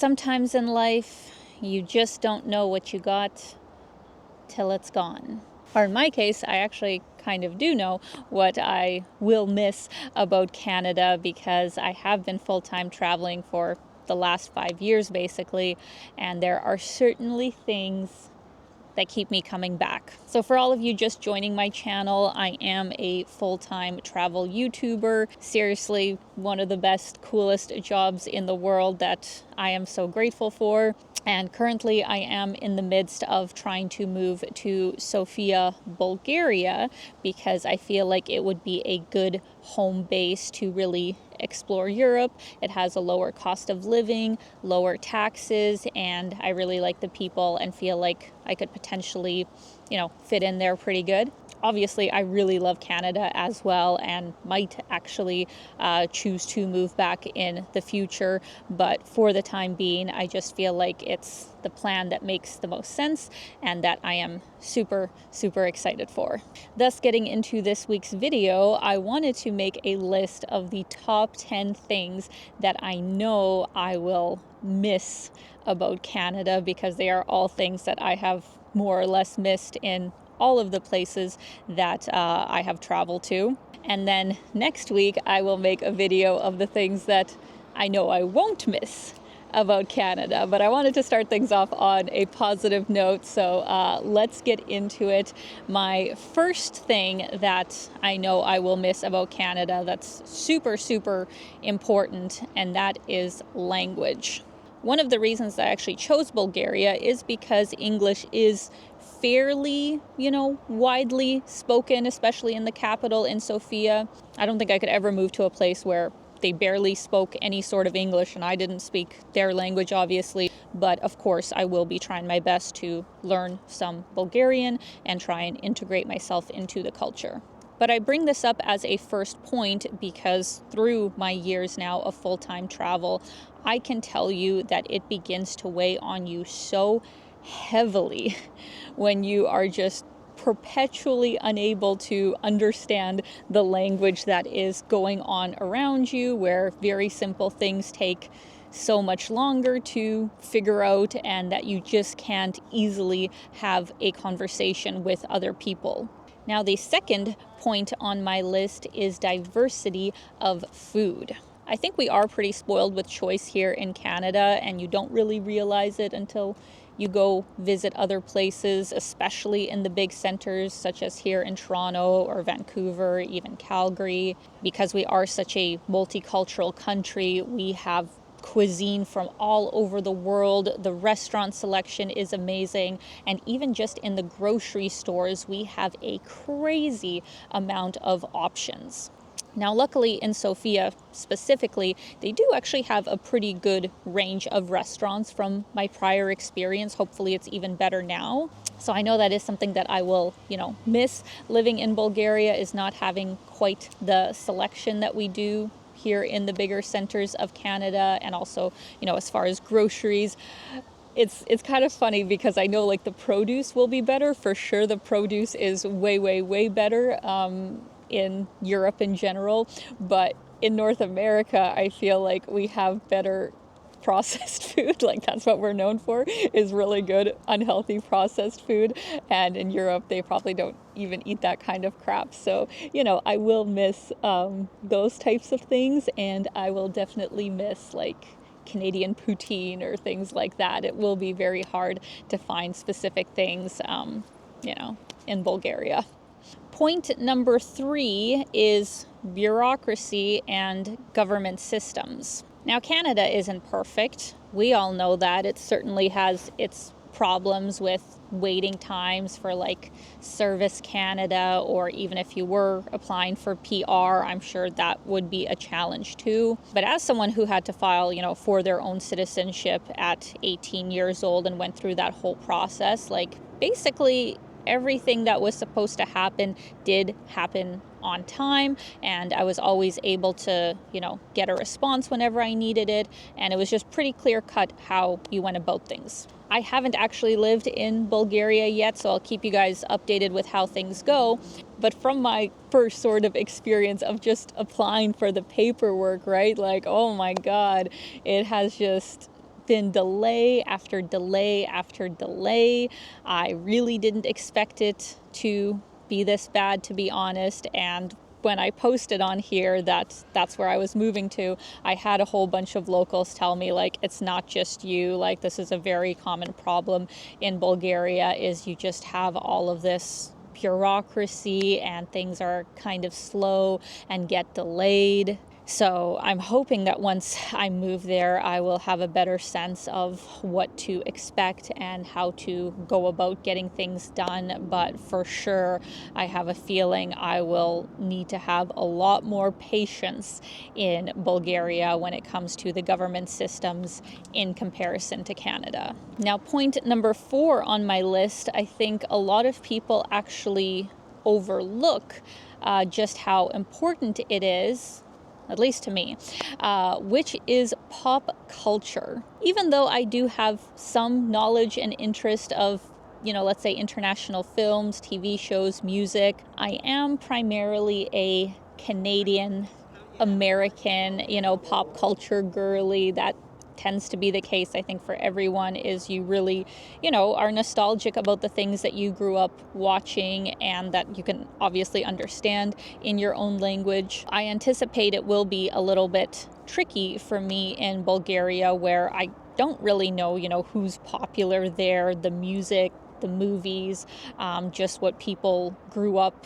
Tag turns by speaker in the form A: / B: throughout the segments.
A: Sometimes in life, you just don't know what you got till it's gone. Or in my case, I actually kind of do know what I will miss about Canada, because I have been full-time traveling for the last 5 years basically, and there are certainly things that keep me coming back. So for all of you just joining my channel, I am a full-time travel YouTuber. Seriously, one of the best, coolest jobs in the world that I am so grateful for. And currently I am in the midst of trying to move to Sofia, Bulgaria, because I feel like it would be a good home base to really explore Europe. It has a lower cost of living, lower taxes, and I really like the people and feel like I could potentially, fit in there pretty good. Obviously, I really love Canada as well and might actually choose to move back in the future. But for the time being, I just feel like it's the plan that makes the most sense and that I am super, super excited for. Thus, getting into this week's video, I wanted to make a list of the top 10 things that I know I will miss about Canada, because they are all things that I have more or less missed in all of the places that I have traveled to. And then next week I will make a video of the things that I know I won't miss about Canada. But I wanted to start things off on a positive note, so let's get into it. My first thing that I know I will miss about Canada that's super, super important, and that is language. One of the reasons that I actually chose Bulgaria is because English is fairly, widely spoken, especially in the capital, in Sofia. I don't think I could ever move to a place where they barely spoke any sort of English and I didn't speak their language, obviously. But of course, I will be trying my best to learn some Bulgarian and try and integrate myself into the culture. But I bring this up as a first point because through my years now of full-time travel, I can tell you that it begins to weigh on you so heavily when you are just perpetually unable to understand the language that is going on around you, where very simple things take so much longer to figure out and that you just can't easily have a conversation with other people. Now, the second point on my list is diversity of food. I think we are pretty spoiled with choice here in Canada, and you don't really realize it until you go visit other places, especially in the big centers such as here in Toronto or Vancouver, even Calgary. Because we are such a multicultural country, we have cuisine from all over the world. The restaurant selection is amazing, and even just in the grocery stores we have a crazy amount of options. Now, luckily in Sofia specifically, they do actually have a pretty good range of restaurants from my prior experience. Hopefully it's even better now. So I know that is something that I will, miss living in Bulgaria, is not having quite the selection that we do here in the bigger centers of Canada. And also, as far as groceries, it's kind of funny because I know like the produce will be better. For sure the produce is way, way, way better in Europe in general, but in North America I feel like we have better processed food. Like that's what we're known for, is really good unhealthy processed food, and in Europe they probably don't even eat that kind of crap. So I will miss those types of things, and I will definitely miss like Canadian poutine or things like that. It will be very hard to find specific things in Bulgaria. Point number 3 is bureaucracy and government systems. Now, Canada isn't perfect. We all know that. It certainly has its problems with waiting times for like Service Canada, or even if you were applying for PR, I'm sure that would be a challenge too. But as someone who had to file, for their own citizenship at 18 years old and went through that whole process, like basically everything that was supposed to happen did happen on time, and I was always able to, get a response whenever I needed it, and it was just pretty clear cut how you went about things. I haven't actually lived in Bulgaria yet, so I'll keep you guys updated with how things go. But from my first sort of experience of just applying for the paperwork, right? Like, oh my God, it has just been delay after delay after delay. I really didn't expect it to be this bad, to be honest. And when I posted on here that that's where I was moving to, I had a whole bunch of locals tell me, like, it's not just you, like, this is a very common problem in Bulgaria, is you just have all of this bureaucracy and things are kind of slow and get delayed. So I'm hoping that once I move there, I will have a better sense of what to expect and how to go about getting things done. But for sure, I have a feeling I will need to have a lot more patience in Bulgaria when it comes to the government systems in comparison to Canada. Now, point number 4 on my list, I think a lot of people actually overlook just how important it is, at least to me, which is pop culture. Even though I do have some knowledge and interest of, let's say international films, TV shows, music, I am primarily a Canadian American, pop culture girly. That tends to be the case, I think, for everyone, is you really, are nostalgic about the things that you grew up watching and that you can obviously understand in your own language. I anticipate it will be a little bit tricky for me in Bulgaria, where I don't really know, who's popular there, the music, the movies, just what people grew up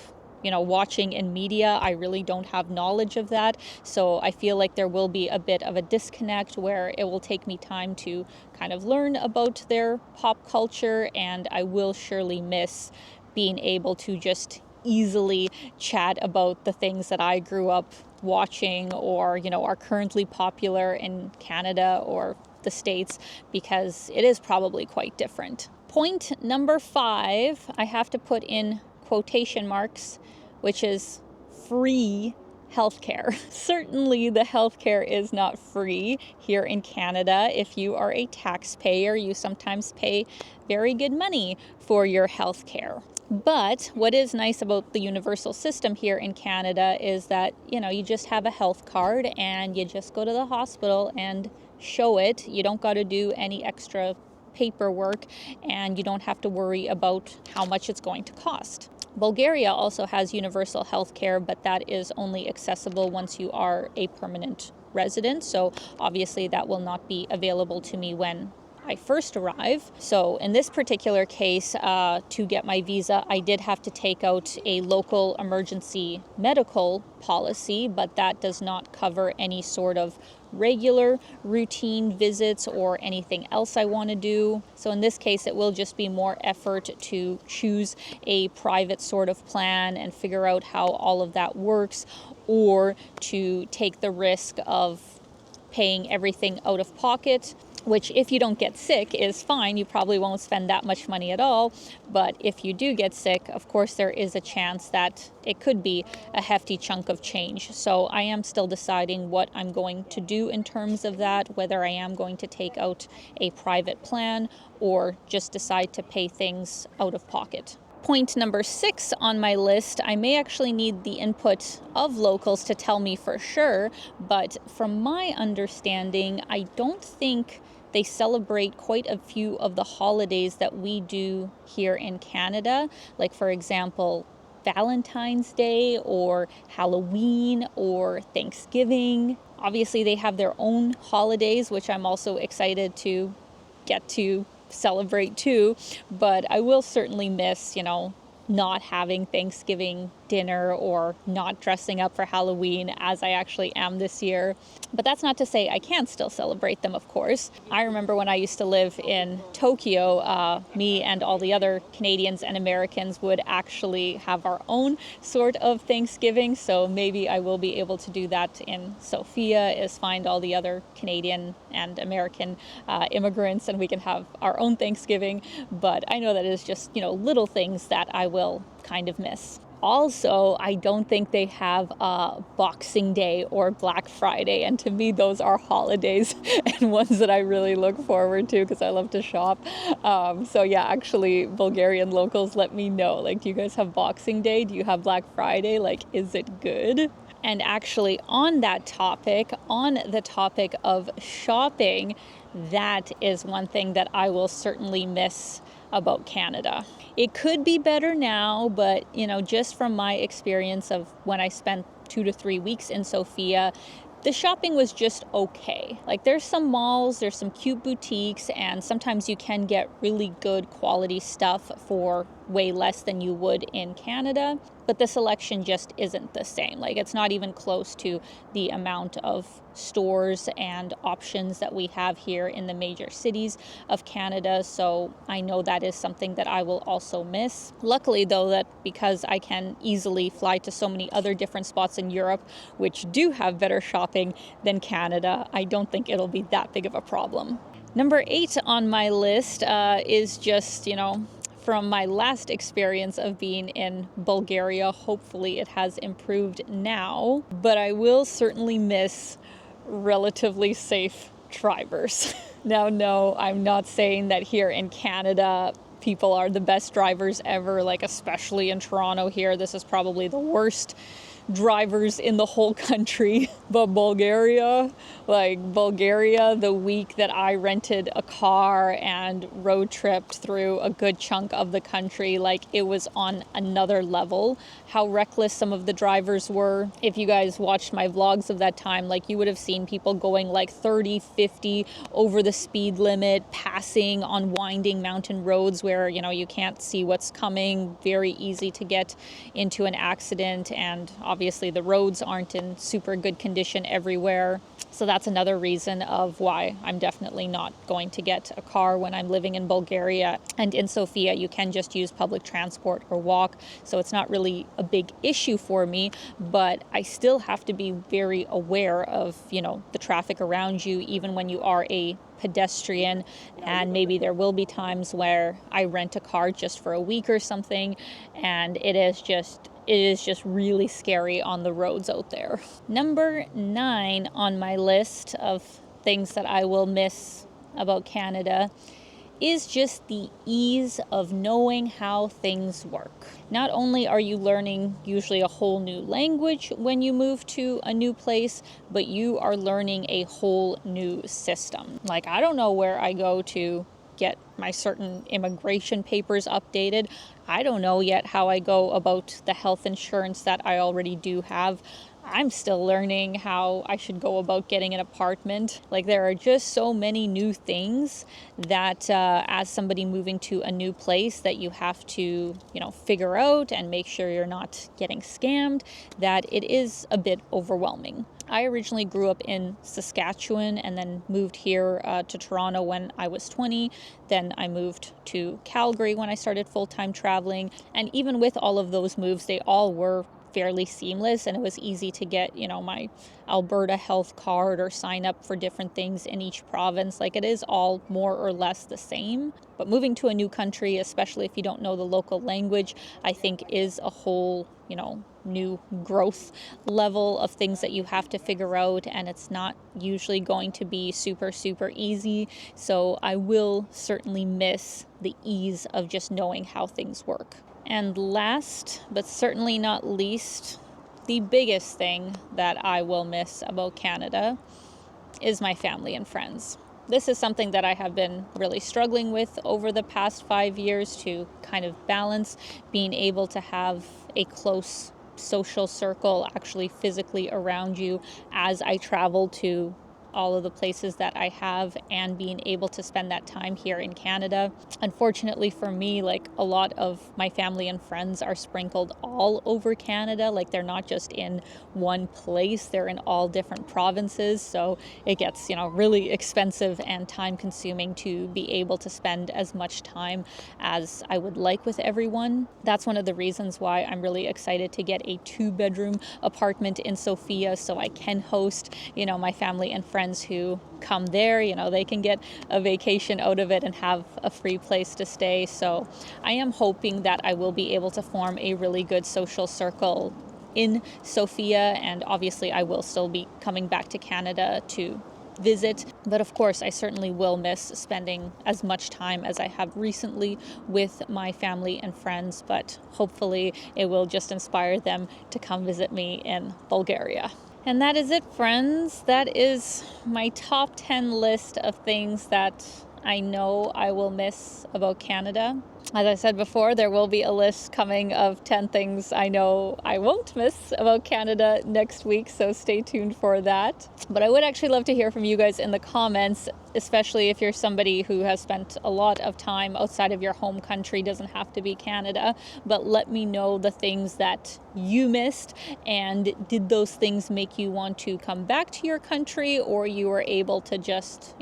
A: watching in media. I really don't have knowledge of that. So I feel like there will be a bit of a disconnect where it will take me time to kind of learn about their pop culture, and I will surely miss being able to just easily chat about the things that I grew up watching or, are currently popular in Canada or the States, because it is probably quite different. Point number 5, I have to put in quotation marks, which is free healthcare. Certainly the healthcare is not free here in Canada. If you are a taxpayer, you sometimes pay very good money for your healthcare. But what is nice about the universal system here in Canada is that, you just have a health card and you just go to the hospital and show it. You don't got to do any extra paperwork, and you don't have to worry about how much it's going to cost. Bulgaria also has universal health care, but that is only accessible once you are a permanent resident. So obviously that will not be available to me when I first arrive. So in this particular case, to get my visa, I did have to take out a local emergency medical policy, but that does not cover any sort of regular routine visits or anything else I want to do. So in this case, it will just be more effort to choose a private sort of plan and figure out how all of that works, or to take the risk of paying everything out of pocket, which, if you don't get sick, is fine. You probably won't spend that much money at all. But if you do get sick, of course, there is a chance that it could be a hefty chunk of change. So I am still deciding what I'm going to do in terms of that, whether I am going to take out a private plan or just decide to pay things out of pocket. Point number 6 on my list, I may actually need the input of locals to tell me for sure, but from my understanding, I don't think they celebrate quite a few of the holidays that we do here in Canada, like, for example, Valentine's Day or Halloween or Thanksgiving. Obviously, they have their own holidays, which I'm also excited to get to celebrate too, but I will certainly miss, not having Thanksgiving dinner or not dressing up for Halloween as I actually am this year. But that's not to say I can still celebrate them, of course. I remember when I used to live in Tokyo, me and all the other Canadians and Americans would actually have our own sort of Thanksgiving. So maybe I will be able to do that in Sofia, is find all the other Canadian and American immigrants, and we can have our own Thanksgiving. But I know that is just, little things that I will kind of miss. Also, I don't think they have Boxing Day or Black Friday, and to me those are holidays and ones that I really look forward to because I love to shop. So yeah, actually, Bulgarian locals, let me know, do you guys have Boxing Day? Do you have Black Friday? Is it good? And actually, on the topic of shopping, that is one thing that I will certainly miss about Canada. It could be better now, but just from my experience of when I spent 2 to 3 weeks in Sofia, the shopping was just okay. Like, there's some malls, there's some cute boutiques, and sometimes you can get really good quality stuff for way less than you would in Canada, but the selection just isn't the same. Like, it's not even close to the amount of stores and options that we have here in the major cities of Canada. So I know that is something that I will also miss. Luckily, though, that because I can easily fly to so many other different spots in Europe, which do have better shopping than Canada, I don't think it'll be that big of a problem. Number 8 on my list is just, from my last experience of being in Bulgaria. Hopefully it has improved now, but I will certainly miss relatively safe drivers. Now, no, I'm not saying that here in Canada people are the best drivers ever, like especially in Toronto here. This is probably the worst drivers in the whole country. But Bulgaria, the week that I rented a car and road tripped through a good chunk of the country, it was on another level how reckless some of the drivers were. If you guys watched my vlogs of that time, you would have seen people going 30, 50 over the speed limit, passing on winding mountain roads where, you can't see what's coming, very easy to get into an accident, and obviously the roads aren't in super good condition everywhere. So that's another reason of why I'm definitely not going to get a car when I'm living in Bulgaria. And in Sofia, you can just use public transport or walk, so it's not really a big issue for me, but I still have to be very aware of, the traffic around you, even when you are a pedestrian. And maybe there will be times where I rent a car just for a week or something, and it is just really scary on the roads out there. Number 9 on my list of things that I will miss about Canada is just the ease of knowing how things work. Not only are you learning usually a whole new language when you move to a new place, but you are learning a whole new system. I don't know where I go to get my certain immigration papers updated. I don't know yet how I go about the health insurance that I already do have. I'm still learning how I should go about getting an apartment. There are just so many new things that as somebody moving to a new place that you have to, figure out and make sure you're not getting scammed, that it is a bit overwhelming. I originally grew up in Saskatchewan and then moved here to Toronto when I was 20. Then I moved to Calgary when I started full-time traveling. And even with all of those moves, they all were fairly seamless, and it was easy to get, my Alberta health card or sign up for different things in each province. It is all more or less the same. But moving to a new country, especially if you don't know the local language, I think is a whole, new growth level of things that you have to figure out, and it's not usually going to be super, super easy. So I will certainly miss the ease of just knowing how things work. And last, but certainly not least, the biggest thing that I will miss about Canada is my family and friends. This is something that I have been really struggling with over the past 5 years, to kind of balance being able to have a close social circle actually physically around you as I travel to all of the places that I have, and being able to spend that time here in Canada. Unfortunately for me, a lot of my family and friends are sprinkled all over Canada. They're not just in one place, they're in all different provinces. So it gets, really expensive and time consuming to be able to spend as much time as I would like with everyone. That's one of the reasons why I'm really excited to get a 2-bedroom apartment in Sofia, so I can host, my family and friends who come there. They can get a vacation out of it and have a free place to stay. So I am hoping that I will be able to form a really good social circle in Sofia, and obviously I will still be coming back to Canada to visit. But of course, I certainly will miss spending as much time as I have recently with my family and friends, but hopefully it will just inspire them to come visit me in Bulgaria. And that is it, friends. That is my top 10 list of things that I know I will miss about Canada. As I said before, there will be a list coming of 10 things I know I won't miss about Canada next week, so stay tuned for that. But I would actually love to hear from you guys in the comments, especially if you're somebody who has spent a lot of time outside of your home country. Doesn't have to be Canada, but let me know the things that you missed, and did those things make you want to come back to your country, or you were able to just,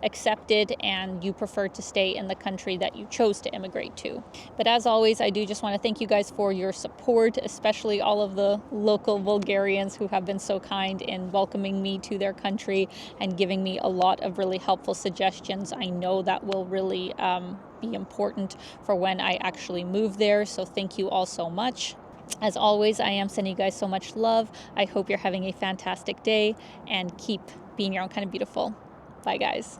A: accept it and you prefer to stay in the country that you chose to immigrate to. But as always, I do just want to thank you guys for your support, especially all of the local Bulgarians who have been so kind in welcoming me to their country and giving me a lot of really helpful suggestions. I know that will really be important for when I actually move there, so thank you all so much. As always, I am sending you guys so much love. I hope you're having a fantastic day, and keep being your own kind of beautiful. Bye, guys.